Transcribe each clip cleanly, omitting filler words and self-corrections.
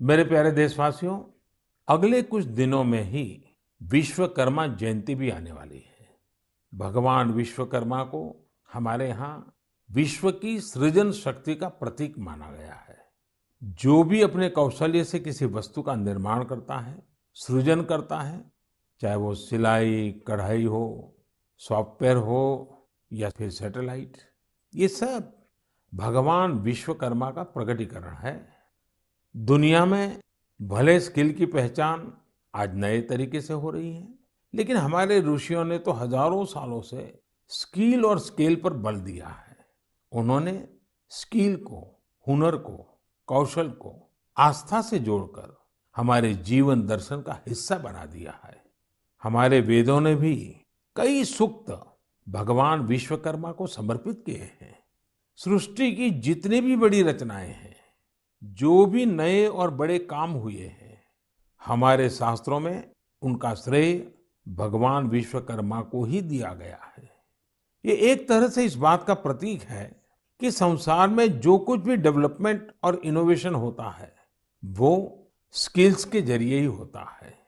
मेरे प्यारे देशवासियों, अगले कुछ दिनों में ही विश्वकर्मा जयंती भी आने वाली है। भगवान विश्वकर्मा को हमारे यहाँ विश्व की सृजन शक्ति का प्रतीक माना गया है। जो भी अपने कौशल्य से किसी वस्तु का निर्माण करता है, सृजन करता है, चाहे वो सिलाई, कढ़ाई हो, सॉफ्टवेयर हो या फिर सैटेलाइट, ये सब भगवान विश्वकर्मा का प्रकटीकरण है। दुनिया में भले स्किल की पहचान आज नए तरीके से हो रही है, लेकिन हमारे ऋषियों ने तो हजारों सालों से स्किल और स्केल पर बल दिया है। उन्होंने स्किल को, हुनर को, कौशल को आस्था से जोड़कर हमारे जीवन दर्शन का हिस्सा बना दिया है। हमारे वेदों ने भी कई सूक्त भगवान विश्वकर्मा को समर्पित किए हैं। सृष्टि की जितनी भी बड़ी रचनाएं हैं, जो भी नए और बड़े काम हुए हैं, हमारे शास्त्रों में उनका श्रेय भगवान विश्वकर्मा को ही दिया गया है। ये एक तरह से इस बात का प्रतीक है कि संसार में जो कुछ भी डेवलपमेंट और इनोवेशन होता है, वो स्किल्स के जरिए ही होता है।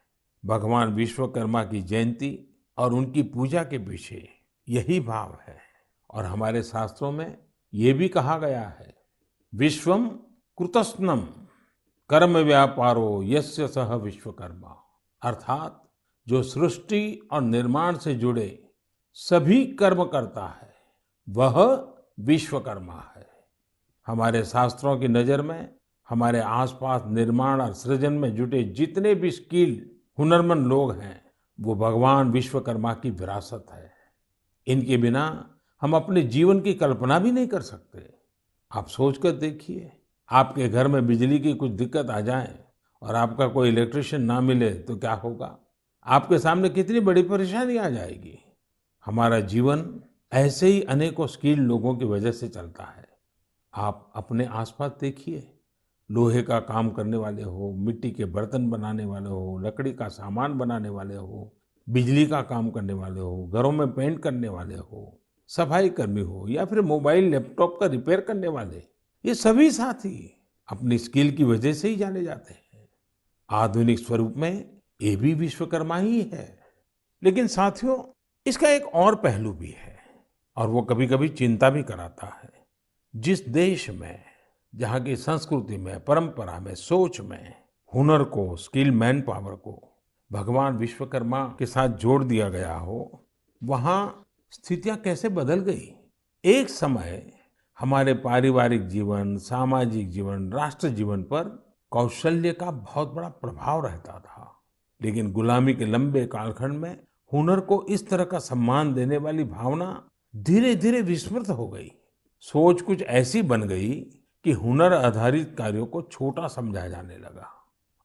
भगवान विश्वकर्मा की जयंती और उनकी पूजा के पीछे यही भाव है। और हमारे शास्त्रों में ये भी कहा गया है, विश्वम कृतस्नम कर्म व्यापारो यस्य सह विश्वकर्मा। अर्थात जो सृष्टि और निर्माण से जुड़े सभी कर्म करता है, वह विश्वकर्मा है। हमारे शास्त्रों की नजर में हमारे आसपास निर्माण और सृजन में जुटे जितने भी स्किल हुनरमंद लोग हैं, वो भगवान विश्वकर्मा की विरासत है। इनके बिना हम अपने जीवन की कल्पना भी नहीं कर सकते। आप सोचकर देखिए, आपके घर में बिजली की कुछ दिक्कत आ जाए और आपका कोई इलेक्ट्रिशियन ना मिले तो क्या होगा? आपके सामने कितनी बड़ी परेशानी आ जाएगी। हमारा जीवन ऐसे ही अनेकों स्किल लोगों की वजह से चलता है। आप अपने आसपास देखिए, लोहे का काम करने वाले हो, मिट्टी के बर्तन बनाने वाले हो, लकड़ी का सामान बनाने वाले हो, बिजली का काम करने वाले हो, घरों में पेंट करने वाले हो, सफाई कर्मी हो या फिर मोबाइल लैपटॉप का रिपेयर करने वाले, ये सभी साथी अपनी स्किल की वजह से ही जाने जाते हैं। आधुनिक स्वरूप में ये भी विश्वकर्मा ही है। लेकिन साथियों, इसका एक और पहलू भी है और वो कभी-कभी चिंता भी कराता है। जिस देश में, जहाँ की संस्कृति में, परंपरा में, सोच में हुनर को, स्किल मैन पावर को भगवान विश्वकर्मा के साथ जोड़ दिया गया हो, वहाँ स्थितियां कैसे बदल गई। एक समय हमारे पारिवारिक जीवन, सामाजिक जीवन, राष्ट्र जीवन पर कौशल्य का बहुत बड़ा प्रभाव रहता था। लेकिन गुलामी के लंबे कालखंड में हुनर को इस तरह का सम्मान देने वाली भावना धीरे धीरे विस्मृत हो गई। सोच कुछ ऐसी बन गई कि हुनर आधारित कार्यों को छोटा समझा जाने लगा।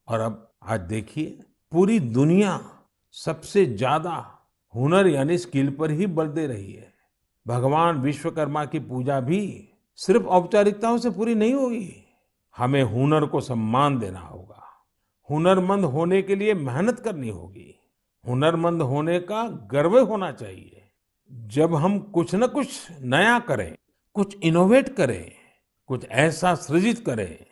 और अब आज देखिए, पूरी दुनिया सबसे ज्यादा हुनर यानी स्किल पर ही बल दे रही है। भगवान विश्वकर्मा की पूजा भी सिर्फ औपचारिकताओं से पूरी नहीं होगी। हमें हुनर को सम्मान देना होगा। हुनरमंद होने के लिए मेहनत करनी होगी। हुनरमंद होने का गर्व होना चाहिए। जब हम कुछ न कुछ नया करें, कुछ इनोवेट करें, कुछ ऐसा सृजित करें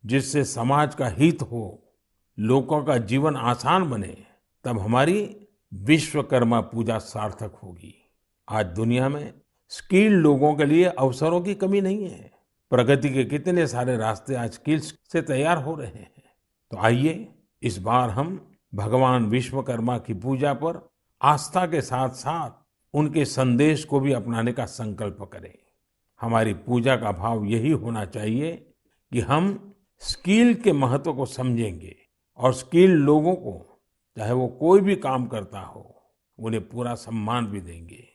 जिससे समाज का हित हो, लोगों का जीवन आसान बने, तब हमारी विश्वकर्मा पूजा सार्थक होगी। आज दुनिया में स्किल्ड लोगों के लिए अवसरों की कमी नहीं है। प्रगति के कितने सारे रास्ते आज स्किल्स से तैयार हो रहे हैं। तो आइए, इस बार हम भगवान विश्वकर्मा की पूजा पर आस्था के साथ साथ उनके संदेश को भी अपनाने का संकल्प करें। हमारी पूजा का भाव यही होना चाहिए कि हम स्किल के महत्व को समझेंगे और स्किल लोगों को, चाहे वो कोई भी काम करता हो, उन्हें पूरा सम्मान भी देंगे।